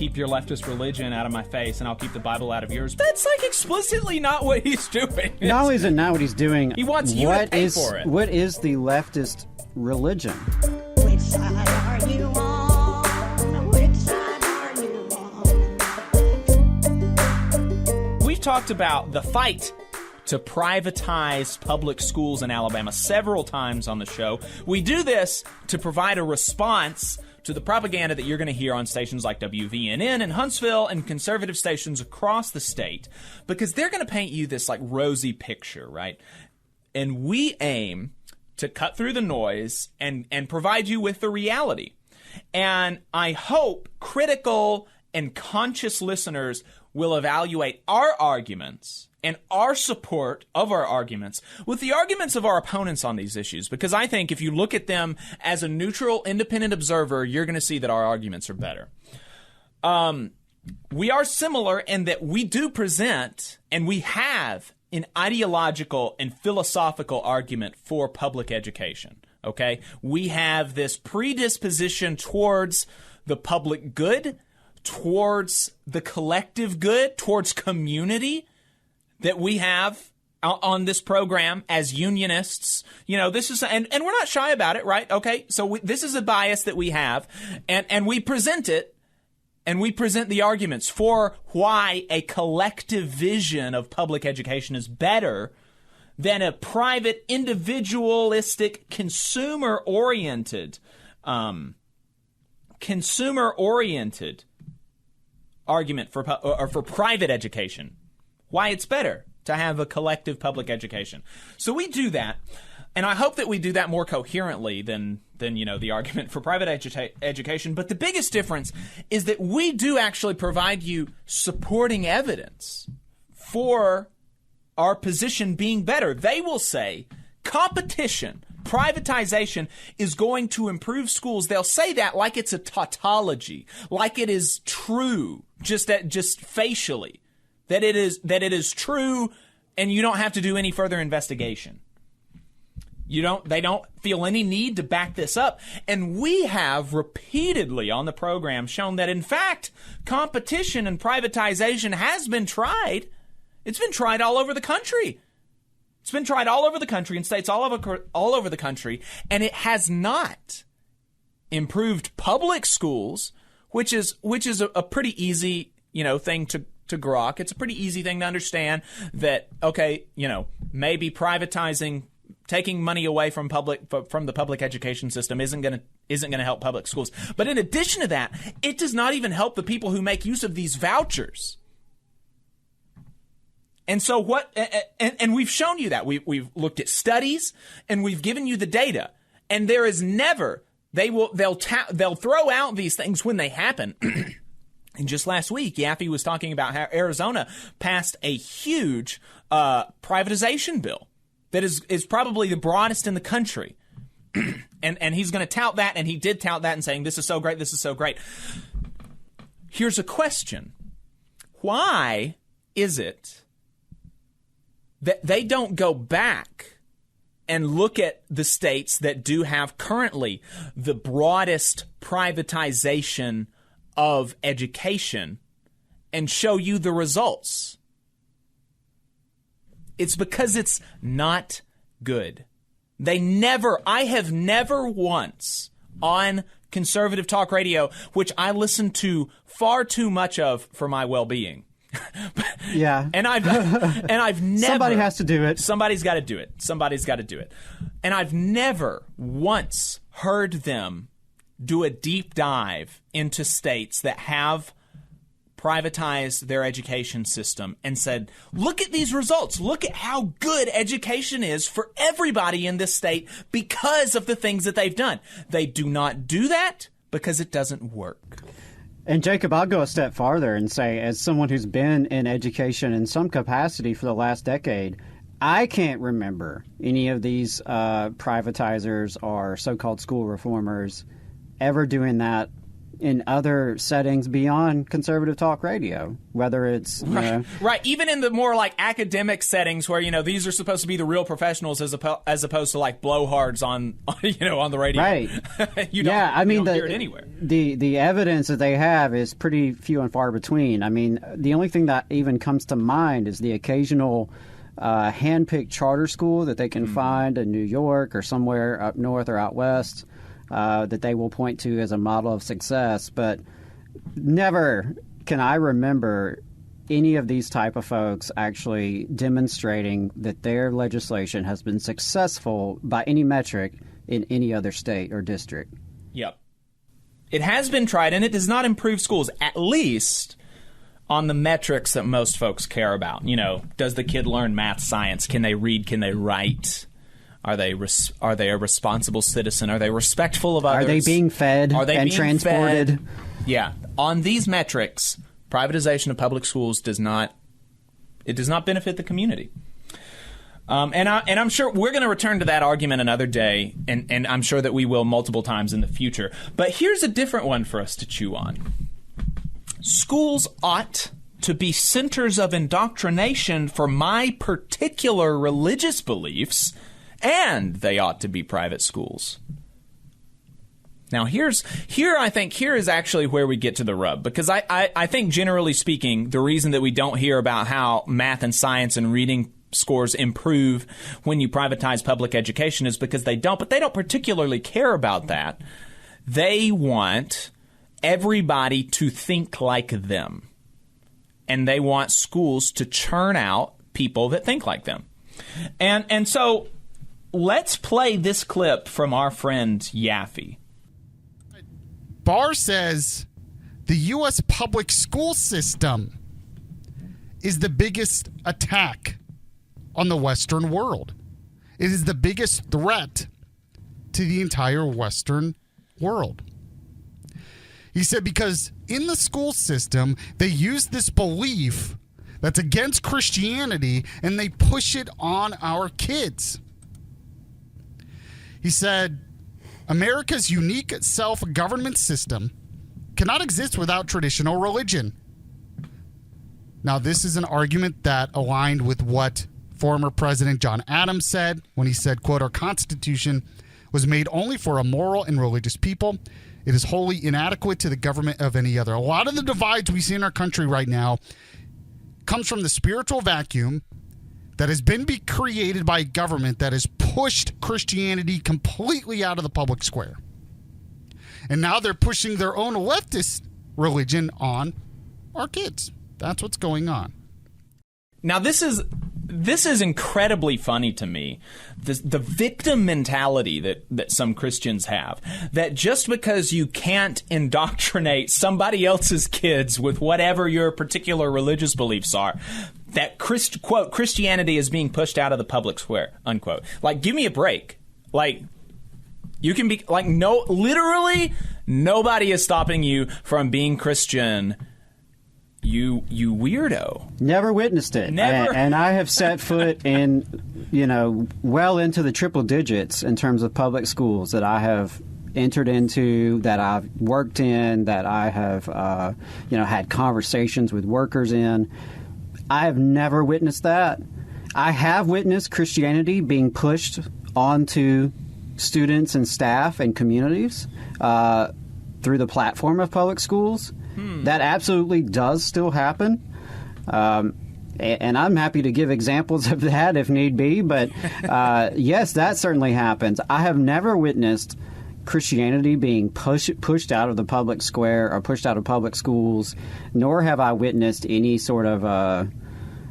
keep your leftist religion out of my face and I'll keep the Bible out of yours. That's like explicitly not what he's doing. Not only is it not what he's doing, he wants you to pay for it. What is the leftist religion? Which side are you on? Which side are you on? We've talked about the fight to privatize public schools in Alabama several times on the show. We do this to provide a response to the propaganda that you're going to hear on stations like WVNN in Huntsville and conservative stations across the state, because they're going to paint you this like rosy picture, right? And we aim to cut through the noise and provide you with the reality. And I hope critical and conscious listeners will evaluate our arguments and our support of our arguments with the arguments of our opponents on these issues, because I think if you look at them as a neutral, independent observer, you're going to see that our arguments are better. We are similar in that we do present, and we have, an ideological and philosophical argument for public education, okay? We have this predisposition towards the public good, towards the collective good, towards community, that we have on this program as unionists. You know, this is, and we're not shy about it, right? Okay, so this is a bias that we have, and we present it, and we present the arguments for why a collective vision of public education is better than a private, individualistic, consumer-oriented argument for private education. Why it's better to have a collective public education. So we do that, and I hope that we do that more coherently than the argument for private education. But the biggest difference is that we do actually provide you supporting evidence for our position being better. They will say competition, privatization is going to improve schools. They'll say that like it's a tautology, like it is true, just facially. That it is true, and you don't have to do any further investigation. They don't feel any need to back this up. And we have repeatedly on the program shown that, in fact, competition and privatization has been tried. It's been tried all over the country. It's been tried all over the country in states all over the country, and it has not improved public schools, which is a pretty easy, thing to grok. It's a pretty easy thing to understand that, okay, maybe privatizing, taking money away from the public education system isn't going to help public schools. But in addition to that, it does not even help the people who make use of these vouchers. And so and we've shown you that. We've looked at studies, and we've given you the data. And there is never, they'll throw out these things when they happen. And just last week, Yaffe was talking about how Arizona passed a huge privatization bill that is probably the broadest in the country. and he's going to tout that, and he did tout that and saying, this is so great, this is so great. Here's a question. Why is it that they don't go back and look at the states that do have currently the broadest privatization of education and show you the results? It's because it's not good. I have never once on conservative talk radio, which I listen to far too much of for my well-being. Yeah. And I've never. Somebody has to do it. Somebody's got to do it. Somebody's got to do it. And I've never once heard them do a deep dive into states that have privatized their education system and said, look at these results. Look at how good education is for everybody in this state because of the things that they've done. They do not do that because it doesn't work. And Jacob, I'll go a step farther and say, as someone who's been in education in some capacity for the last decade, I can't remember any of these privatizers or so-called school reformers ever doing that in other settings beyond conservative talk radio, whether it's right, even in the more like academic settings where these are supposed to be the real professionals as opposed to like blowhards on on the radio. Right. you don't hear it anywhere. The evidence that they have is pretty few and far between. I mean, the only thing that even comes to mind is the occasional hand-picked charter school that they can find in New York or somewhere up north or out west that they will point to as a model of success. But never can I remember any of these type of folks actually demonstrating that their legislation has been successful by any metric in any other state or district. Yep. It has been tried, and it does not improve schools, at least on the metrics that most folks care about. Does the kid learn math, science? Can they read? Can they write? Are they a responsible citizen? Are they respectful of others? Are they being fed and transported? Fed? Yeah. On these metrics, privatization of public schools does not benefit the community. And I'm sure we're going to return to that argument another day, and I'm sure that we will multiple times in the future. But here's a different one for us to chew on. Schools ought to be centers of indoctrination for my particular religious beliefs, and they ought to be private schools. Now, here is actually where we get to the rub, because I think generally speaking, the reason that we don't hear about how math and science and reading scores improve when you privatize public education is because they don't, but they don't particularly care about that. They want everybody to think like them, and they want schools to churn out people that think like them. And so let's play this clip from our friend Yaffe. Barr says the U.S. public school system is the biggest attack on the Western world. It is the biggest threat to the entire Western world. He said because in the school system, they use this belief that's against Christianity and they push it on our kids. He said, America's unique self-government system cannot exist without traditional religion. Now, this is an argument that aligned with what former President John Adams said when he said, quote, our Constitution was made only for a moral and religious people. It is wholly inadequate to the government of any other. A lot of the divides we see in our country right now comes from the spiritual vacuum that has been created by government that has pushed Christianity completely out of the public square. And now they're pushing their own leftist religion on our kids. That's what's going on. Now, this is incredibly funny to me. The victim mentality that some Christians have, that just because you can't indoctrinate somebody else's kids with whatever your particular religious beliefs are, that quote, Christianity is being pushed out of the public square, unquote. Like, give me a break. Like, you can be like, no, literally nobody is stopping you from being Christian. You weirdo. Never witnessed it. Never. And I have set foot in, well into the triple digits in terms of public schools that I have entered into, that I've worked in, that I have, had conversations with workers in. I have never witnessed that. I have witnessed Christianity being pushed onto students and staff and communities through the platform of public schools. That absolutely does still happen. And I'm happy to give examples of that if need be. But yes, that certainly happens. I have never witnessed Christianity being pushed out of the public square or pushed out of public schools, nor have I witnessed any sort of,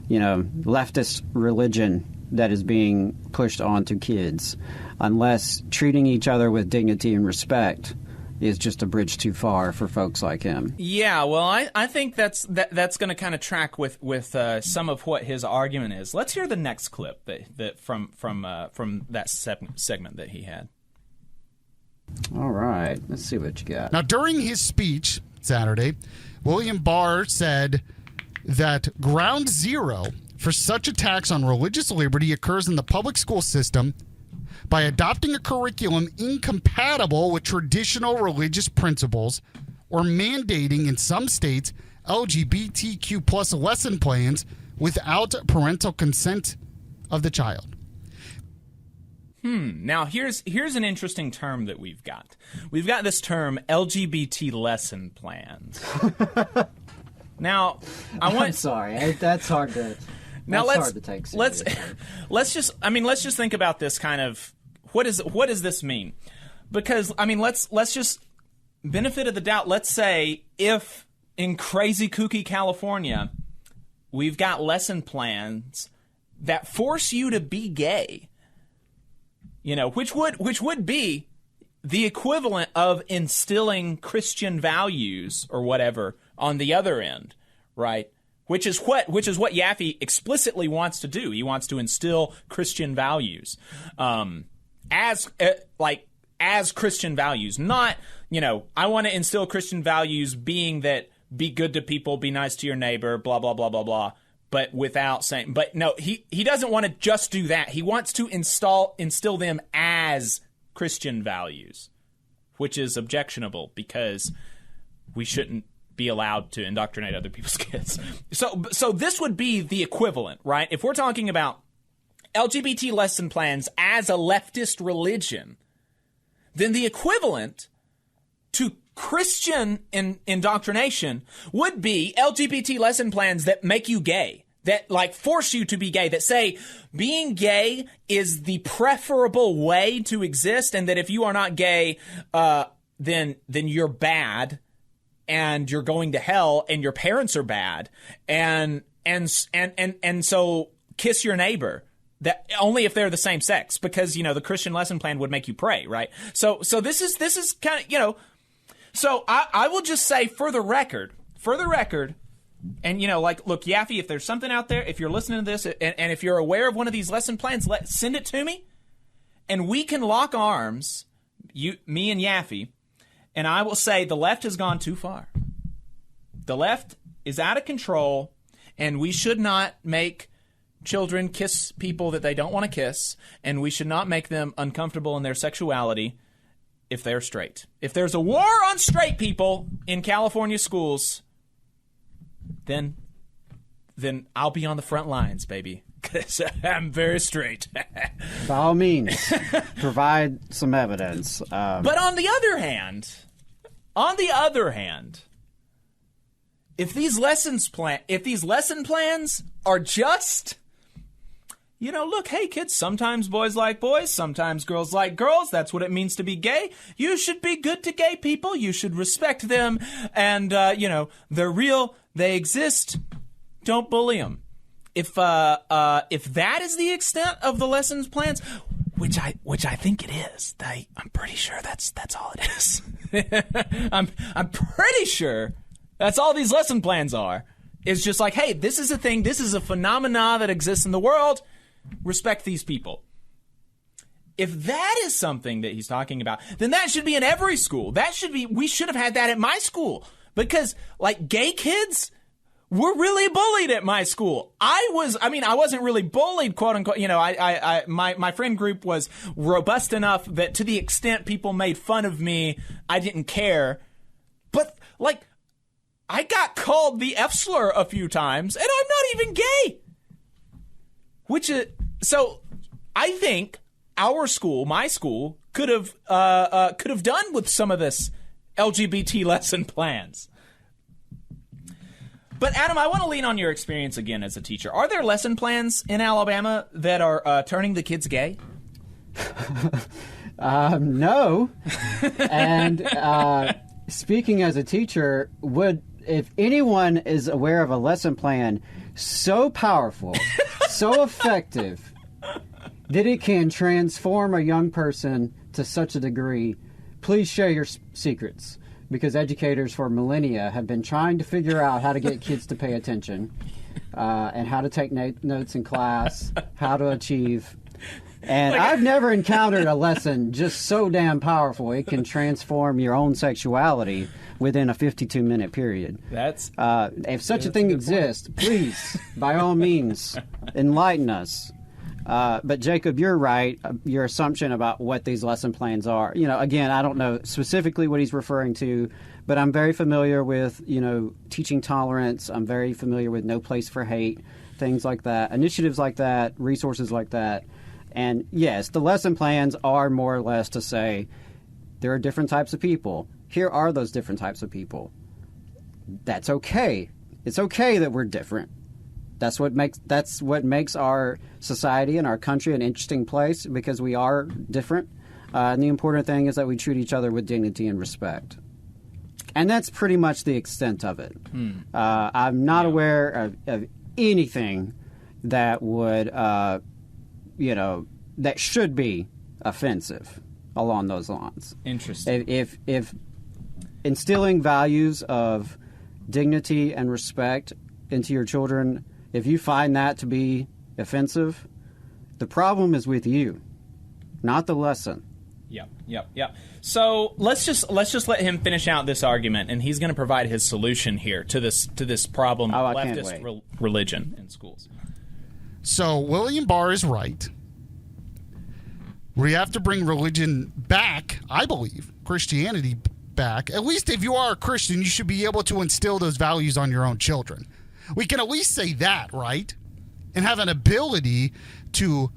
leftist religion that is being pushed onto kids, unless treating each other with dignity and respect is just a bridge too far for folks like him. Yeah, well, I think that's going to kind of track with some of what his argument is. Let's hear the next clip that from that segment that he had. All right, let's see what you got. Now, during his speech Saturday, William Barr said that ground zero for such attacks on religious liberty occurs in the public school system by adopting a curriculum incompatible with traditional religious principles or mandating in some states LGBTQ plus lesson plans without parental consent of the child. Now, here's an interesting term that we've got. We've got this term, LGBT lesson plans. Now, I'm sorry. That's hard to. Now that's hard to take seriously. let's just think about this kind of what does this mean? Because let's just benefit of the doubt. Let's say if in crazy kooky California we've got lesson plans that force you to be gay. Which would be the equivalent of instilling Christian values or whatever on the other end, right? Which is what Yaffe explicitly wants to do. He wants to instill Christian values, as Christian values. Not, I want to instill Christian values, being that be good to people, be nice to your neighbor, blah blah blah blah blah. But without saying, but no, he doesn't want to just do that. He wants to instill them as Christian values, which is objectionable because we shouldn't be allowed to indoctrinate other people's kids. So this would be the equivalent, right? If we're talking about LGBT lesson plans as a leftist religion, then the equivalent to Christian indoctrination would be LGBT lesson plans that make you gay, that force you to be gay, that say being gay is the preferable way to exist, and that if you are not gay, then you're bad, and you're going to hell, and your parents are bad, and so kiss your neighbor. That only if they're the same sex, because the Christian lesson plan would make you pray, right? So this is kind of So I will just say for the record, and look, Yaffe, if there's something out there, if you're listening to this, and if you're aware of one of these lesson plans, send it to me, and we can lock arms, me and Yaffe, and I will say the left has gone too far. The left is out of control, and we should not make children kiss people that they don't want to kiss, and we should not make them uncomfortable in their sexuality if they're straight. If there's a war on straight people in California schools, then I'll be on the front lines, baby, because I'm very straight. By all means, provide some evidence. But on the other hand, if these lesson plans are just, look, hey kids, sometimes boys like boys, sometimes girls like girls. That's what it means to be gay. You should be good to gay people. You should respect them. And, they're real. They exist. Don't bully them. If that is the extent of the lessons plans, which I think it is, I'm pretty sure that's all it is. I'm pretty sure that's all these lesson plans are. It's just like, hey, this is a thing. This is a phenomena that exists in the world. Respect these people. If that is something that he's talking about, then that should be in every school. We should have had that at my school, because gay kids were really bullied at my school. I wasn't really bullied, quote unquote. My friend group was robust enough that to the extent people made fun of me, I didn't care. But I got called the F slur a few times, and I'm not even gay. So I think our school, my school, could have done with some of this LGBT lesson plans. But Adam, I want to lean on your experience again as a teacher. Are there lesson plans in Alabama that are turning the kids gay? No. And speaking as a teacher, if anyone is aware of a lesson plan so powerful, so effective, that it can transform a young person to such a degree, please share your secrets. Because educators for millennia have been trying to figure out how to get kids to pay attention, and how to take notes in class, how to achieve. And I've never encountered a lesson just so damn powerful it can transform your own sexuality within a 52-minute period. If such a thing exists, please, by all means, enlighten us. But Jacob, you're right. Your assumption about what these lesson plans are. Again, I don't know specifically what he's referring to, But I'm very familiar with, teaching tolerance. I'm very familiar with No Place for Hate, things like that, initiatives like that, resources like that. And yes, the lesson plans are more or less to say there are different types of people. Here are those different types of people. That's okay. It's okay that we're different. That's what makes our society and our country an interesting place, because we are different. And the important thing is that we treat each other with dignity and respect. And that's pretty much the extent of it. I'm not aware of anything that would, that should be offensive along those lines. Interesting. If instilling values of dignity and respect into your children, if you find that to be offensive, the problem is with you, not the lesson. Yep. So let's just let him finish out this argument, and he's going to provide his solution here to this problem of leftist religion in schools. So William Barr is right. We have to bring religion back, I believe, Christianity back. At least if you are a Christian, you should be able to instill those values on your own children. We can at least say that, right? And have an ability to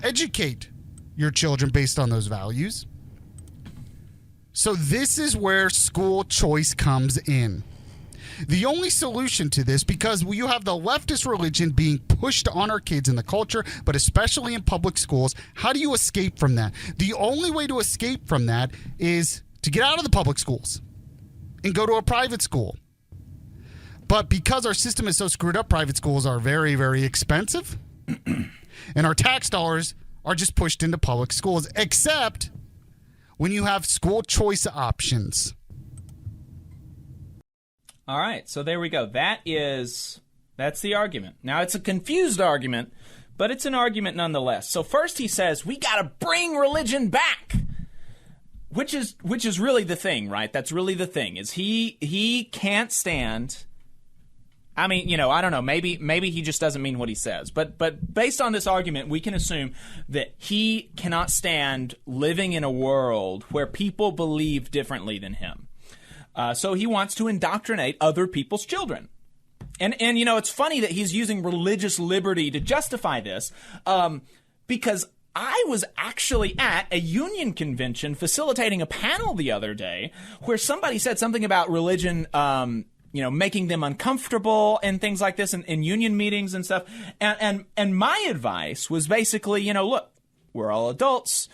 educate your children based on those values. So this is where school choice comes in. The only solution to this, because you have the leftist religion being pushed on our kids in the culture, but especially in public schools, how do you escape from that? The only way to escape from that is to get out of the public schools and go to a private school. But because our system is so screwed up, private schools are very, very expensive. And our tax dollars are just pushed into public schools, except when you have school choice options. All right, so there we go. That's the argument. Now, it's a confused argument, but it's an argument nonetheless. So first he says, we got to bring religion back, which is really the thing, right? That's really the thing, is he can't stand... I mean, I don't know. Maybe he just doesn't mean what he says. But based on this argument, we can assume that he cannot stand living in a world where people believe differently than him. So he wants to indoctrinate other people's children. And it's funny that he's using religious liberty to justify this, because I was actually at a union convention facilitating a panel the other day where somebody said something about religion, making them uncomfortable and things like this in union meetings and stuff. And my advice was basically, look, we're all adults,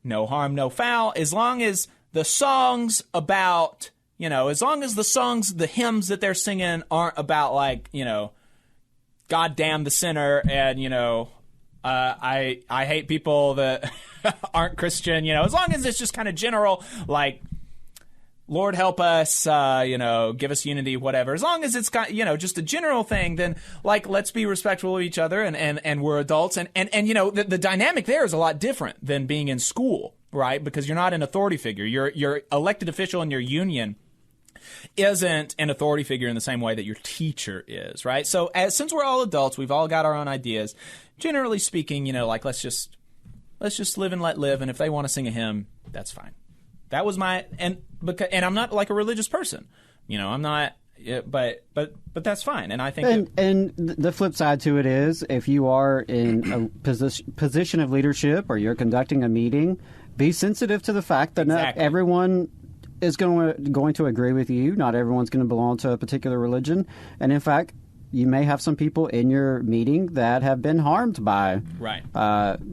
no harm, no foul, as long as the songs about, the hymns that they're singing aren't about like, God damn the sinner and, I hate people that aren't Christian, as long as it's just kind of general, like, Lord help us, give us unity, whatever. As long as it's got, just a general thing, then like, let's be respectful of each other and we're adults. And the dynamic there is a lot different than being in school, right? Because you're not an authority figure. Your elected official in your union isn't an authority figure in the same way that your teacher is, right? So since we're all adults, we've all got our own ideas. Generally speaking, let's just live and let live. And if they want to sing a hymn, that's fine. That was and I'm not like a religious person, I'm not, but that's fine. And I think and the flip side to it is, if you are in a position of leadership or you're conducting a meeting, be sensitive to the fact that not everyone is going to agree with you. Not everyone's going to belong to a particular religion, and in fact, you may have some people in your meeting that have been harmed by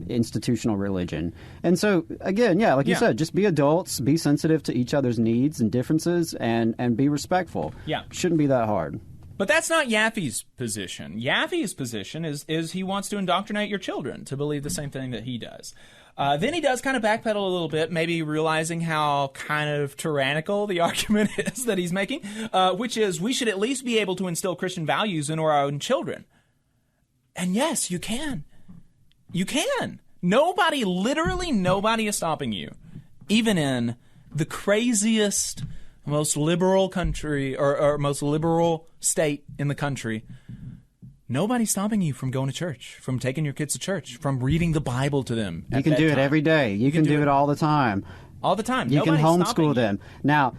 institutional religion. And so, again, you said, just be adults, be sensitive to each other's needs and differences, and be respectful. Yeah. Shouldn't be that hard. But that's not Yaffe's position. Yaffe's position is he wants to indoctrinate your children to believe the same thing that he does. Then he does kind of backpedal a little bit, maybe realizing how kind of tyrannical the argument is that he's making, which is we should at least be able to instill Christian values into our own children. And yes, you can. You can. Literally nobody is stopping you, even in the craziest, most liberal country or most liberal state in the country. Nobody's stopping you from going to church, from taking your kids to church, from reading the Bible to them. You can do it every day. You can do it all the time. All the time. You can homeschool them. Now,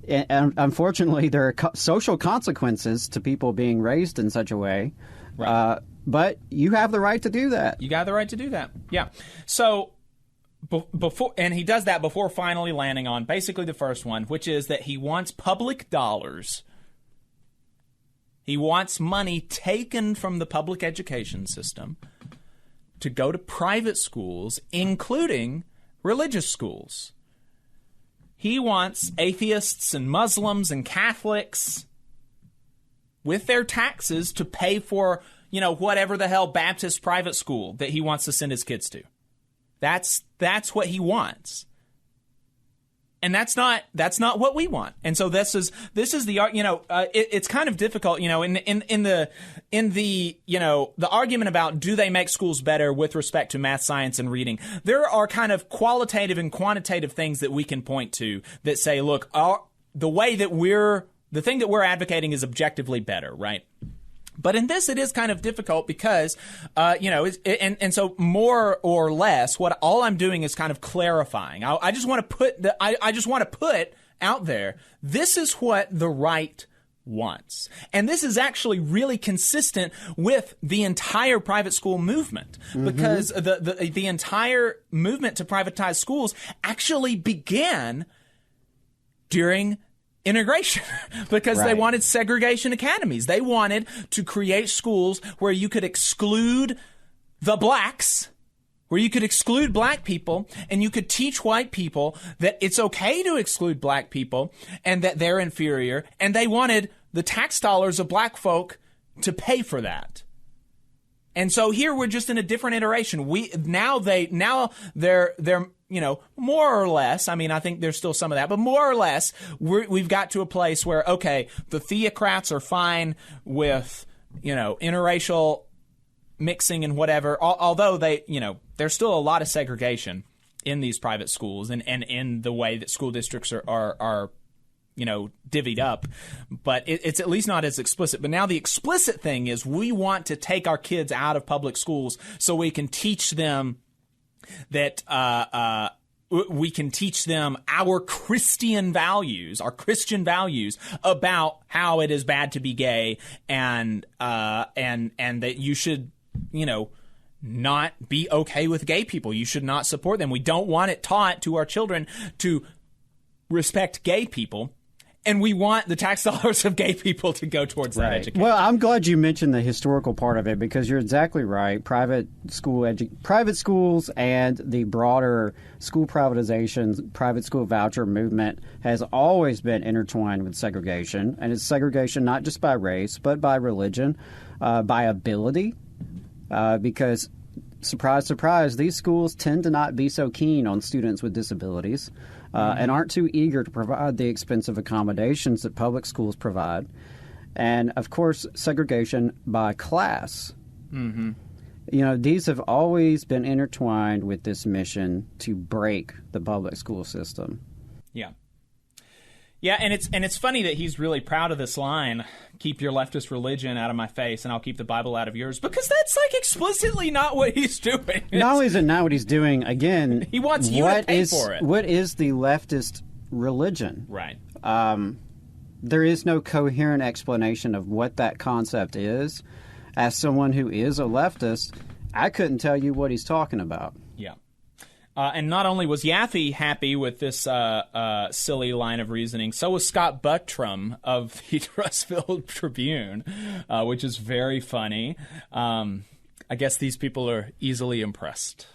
and unfortunately, there are social consequences to people being raised in such a way. Right. But you have the right to do that. You got the right to do that. Yeah. So before, and he does that before finally landing on basically the first one, which is that he wants public dollars. He wants money taken from the public education system to go to private schools, including religious schools. He wants atheists and Muslims and Catholics with their taxes to pay for, whatever the hell Baptist private school that he wants to send his kids to. That's what he wants. And that's not what we want. And so this is the it's kind of difficult, in the argument about do they make schools better with respect to math, science, and reading. There are kind of qualitative and quantitative things that we can point to that say, look, the thing that we're advocating is objectively better, right? But in this, it is kind of difficult because, and so more or less, all I'm doing is kind of clarifying. I just want to put out there, this is what the right wants. And this is actually really consistent with the entire private school movement, because the entire movement to privatize schools actually began during integration because they wanted segregation academies. They wanted to create schools where you could exclude the blacks, where you could exclude black people, and you could teach white people that it's okay to exclude black people and that they're inferior, and they wanted the tax dollars of black folk to pay for that. And so here we're just in a different iteration. They're more or less, I think there's still some of that, but more or less, we've got to a place where, okay, the theocrats are fine with, interracial mixing and whatever, although there's still a lot of segregation in these private schools and in the way that school districts are divvied up, but it's at least not as explicit. But now the explicit thing is we want to take our kids out of public schools so we can teach them that we can teach them our Christian values about how it is bad to be gay and that you should, not be okay with gay people. You should not support them. We don't want it taught to our children to respect gay people. And we want the tax dollars of gay people to go towards that education. Well, I'm glad you mentioned the historical part of it because you're exactly right. Private schools and the broader school privatization, private school voucher movement has always been intertwined with segregation. And it's segregation not just by race, but by religion, by ability. Because, surprise, surprise, these schools tend to not be so keen on students with disabilities. And aren't too eager to provide the expensive accommodations that public schools provide. And, of course, segregation by class. These have always been intertwined with this mission to break the public school system. Yeah. Yeah, and it's funny that he's really proud of this line, keep your leftist religion out of my face and I'll keep the Bible out of yours, because that's explicitly not what he's doing. Not only is it not what he's doing, again, he wants you to pay for it. What is the leftist religion? Right. There is no coherent explanation of what that concept is. As someone who is a leftist, I couldn't tell you what he's talking about. Yeah. And not only was Yaffe happy with this silly line of reasoning, so was Scott Buttram of the Russellville Tribune, which is very funny. I guess these people are easily impressed.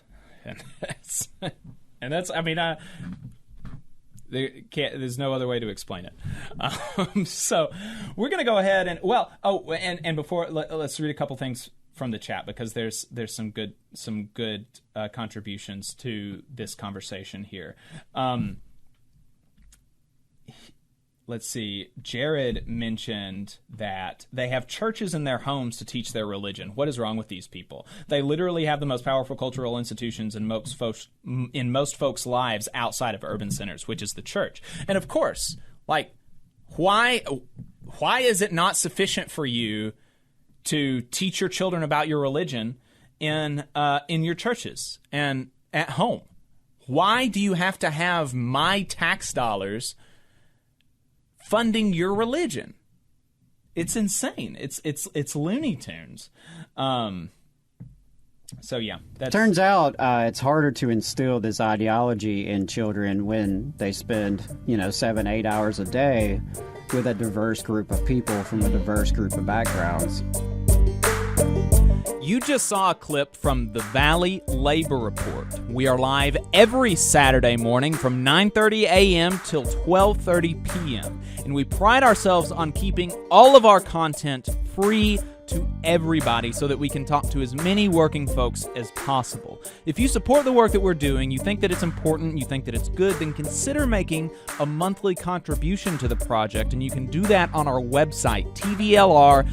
There's no other way to explain it. So we're going to go ahead and before let's read a couple things from the chat, because there's some good contributions to this conversation here. Let's see. Jared mentioned that they have churches in their homes to teach their religion. What is wrong with these people? They literally have the most powerful cultural institutions in most folks' lives outside of urban centers, which is the church. And of course, why is it not sufficient for you to teach your children about your religion in your churches and at home? Why do you have to have my tax dollars funding your religion. It's insane. It's Looney Tunes. So yeah, turns out it's harder to instill this ideology in children when they spend 7-8 hours a day with a diverse group of people from a diverse group of backgrounds. You just saw a clip from the Valley Labor Report. We are live every Saturday morning from 9:30 a.m. till 12:30 p.m. And we pride ourselves on keeping all of our content free to everybody so that we can talk to as many working folks as possible. If you support the work that we're doing, you think that it's important, you think that it's good, then consider making a monthly contribution to the project, and you can do that on our website, tvlr.fm.